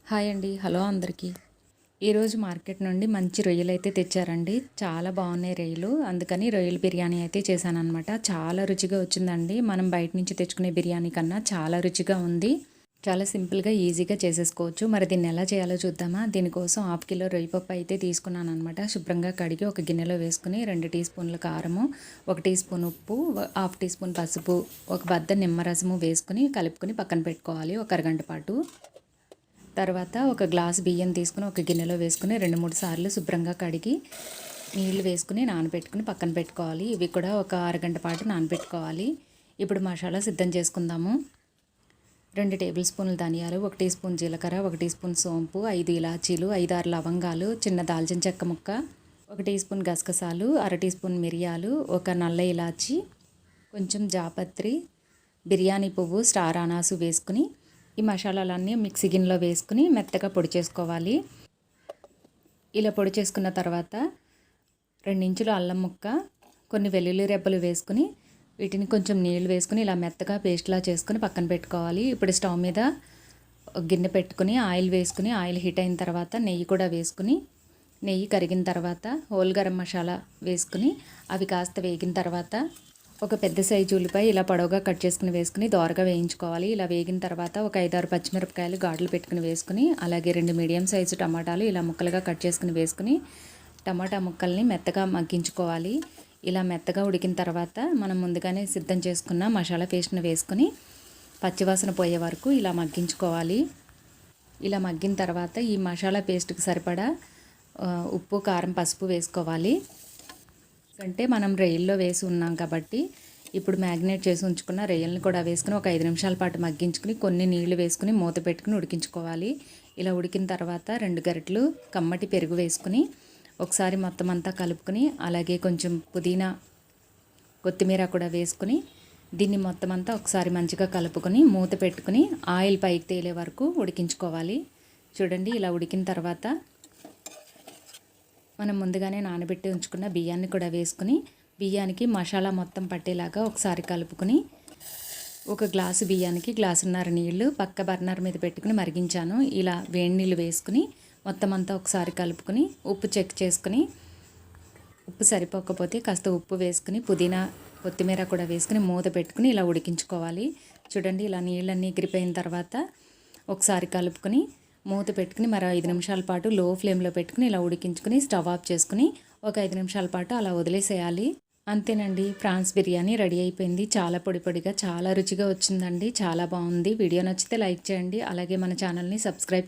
Hi అండి. Hello అందరికీ. ఈరోజు మార్కెట్ నుండి మంచి రొయ్యలు అయితే తెచ్చారండి. చాలా బాగున్నాయి రొయ్యలు. అందుకని రొయ్యల బిర్యానీ అయితే చేశానన్నమాట. చాలా రుచిగా వచ్చిందండి. మనం బయట నుంచి తెచ్చుకునే బిర్యానీ కన్నా చాలా రుచిగా ఉంది. చాలా సింపుల్గా ఈజీగా చేసేసుకోవచ్చు. మరి దీన్ని ఎలా చేయాలో చూద్దామా. దీనికోసం 1/2 కిలో రొయ్యపప్పు అయితే తీసుకున్నాను అనమాట. శుభ్రంగా కడిగి ఒక గిన్నెలో వేసుకుని 2 టీ స్పూన్ల కారము, 1 టీ స్పూన్ ఉప్పు, 1/2 టీ స్పూన్ పసుపు, ఒక బద్ద నిమ్మరసము వేసుకుని కలుపుకొని పక్కన పెట్టుకోవాలి ఒక అరగంట పాటు. తర్వాత ఒక గ్లాస్ బియ్యం తీసుకుని ఒక గిన్నెలో వేసుకుని 2-3 సార్లు శుభ్రంగా కడిగి నీళ్లు వేసుకుని నానబెట్టుకుని పక్కన పెట్టుకోవాలి. ఇవి కూడా ఒక అరగంట పాటు నానబెట్టుకోవాలి. ఇప్పుడు మసాలా సిద్ధం చేసుకుందాము. 2 టేబుల్ స్పూన్ల ధనియాలు, 1 టీ స్పూన్ జీలకర్ర, 1 టీ స్పూన్ సోంపు, 5 ఇలాచీలు, 5-6 లవంగాలు, చిన్న దాల్చిన చెక్క ముక్క, 1 టీ స్పూన్ గసగసాలు, అర టీ స్పూన్ మిరియాలు, ఒక నల్ల ఇలాచి, కొంచెం జాపత్రి, బిర్యానీ పువ్వు, స్టార్ అనాసు వేసుకుని ఈ మసాలాలన్నీ మిక్సీ గిన్నెలో వేసుకుని మెత్తగా పొడి చేసుకోవాలి. ఇలా పొడి చేసుకున్న తర్వాత 2 ఇంచుల అల్లం ముక్క, కొన్ని వెల్లుల్లి రెబ్బలు వేసుకుని వీటిని కొంచెం నీళ్ళు వేసుకుని ఇలా మెత్తగా పేస్ట్లా చేసుకుని పక్కన పెట్టుకోవాలి. ఇప్పుడు స్టవ్ మీద గిన్నె పెట్టుకుని ఆయిల్ వేసుకుని ఆయిల్ హీట్ అయిన తర్వాత నెయ్యి కూడా వేసుకుని నెయ్యి కరిగిన తర్వాత హోల్ గరం మసాలా వేసుకుని అవి కాస్త వేగిన తర్వాత ఒక పెద్ద సైజు ఉల్లిపాయ ఇలా పొడవుగా కట్ చేసుకుని వేసుకుని దోరగా వేయించుకోవాలి. ఇలా వేగిన తర్వాత ఒక 5-6 పచ్చిమిరపకాయలు ఘాట్లు పెట్టుకుని వేసుకుని అలాగే 2 మీడియం సైజు టమాటాలు ఇలా ముక్కలుగా కట్ చేసుకుని వేసుకుని టమాటా ముక్కల్ని మెత్తగా మగ్గించుకోవాలి. ఇలా మెత్తగా ఉడికిన తర్వాత మనం ముందుగానే సిద్ధం చేసుకున్న మసాలా పేస్ట్ని వేసుకుని పచ్చివాసన పోయే వరకు ఇలా మగ్గించుకోవాలి. ఇలా మగ్గిన తర్వాత ఈ మసాలా పేస్ట్కి సరిపడా ఉప్పు, కారం, పసుపు వేసుకోవాలి. అంటే మనం రొయ్యల్లో వేసి ఉన్నాం కాబట్టి ఇప్పుడు మ్యాగ్నేట్ చేసి ఉంచుకున్న రొయ్యలను కూడా వేసుకుని ఒక 5 నిమిషాల పాటు మగ్గించుకుని కొన్ని నీళ్లు వేసుకుని మూత పెట్టుకుని ఉడికించుకోవాలి. ఇలా ఉడికిన తర్వాత 2 గరిటెలు కమ్మటి పెరుగు వేసుకుని ఒకసారి మొత్తం అంతా కలుపుకొని అలాగే కొంచెం పుదీనా, కొత్తిమీర కూడా వేసుకుని దీన్ని మొత్తం అంతా ఒకసారి మంచిగా కలుపుకొని మూత పెట్టుకుని ఆయిల్ పైకి తేలే వరకు ఉడికించుకోవాలి. చూడండి ఇలా ఉడికిన తర్వాత మనం ముందుగానే నానబెట్టి ఉంచుకున్న బియ్యాన్ని కూడా వేసుకుని బియ్యానికి మసాలా మొత్తం పట్టేలాగా ఒకసారి కలుపుకొని ఒక గ్లాసు బియ్యానికి గ్లాసున్నర నీళ్లు పక్క బర్నర్ మీద పెట్టుకుని మరిగించాను. ఇలా వేడి నీళ్ళు వేసుకుని మొత్తం అంతా ఒకసారి కలుపుకొని ఉప్పు చెక్ చేసుకుని ఉప్పు సరిపోకపోతే కాస్త ఉప్పు వేసుకుని పుదీనా, కొత్తిమీర కూడా వేసుకుని మూత పెట్టుకుని ఇలా ఉడికించుకోవాలి. చూడండి ఇలా నీళ్ళన్నీ ఎగిరిపోయిన తర్వాత ఒకసారి కలుపుకొని మూత పెట్టుకుని మరో 5 నిమిషాల పాటు లో ఫ్లేమ్లో పెట్టుకుని ఇలా ఉడికించుకుని స్టవ్ ఆఫ్ చేసుకుని ఒక 5 నిమిషాల పాటు అలా వదిలేసేయాలి. అంతేనండి, ప్రాన్స్ బిర్యానీ రెడీ అయిపోయింది. చాలా పొడి పొడిగా చాలా రుచిగా వచ్చిందండి. చాలా బాగుంది. వీడియో నచ్చితే లైక్ చేయండి. అలాగే మన ఛానల్ని సబ్స్క్రైబ్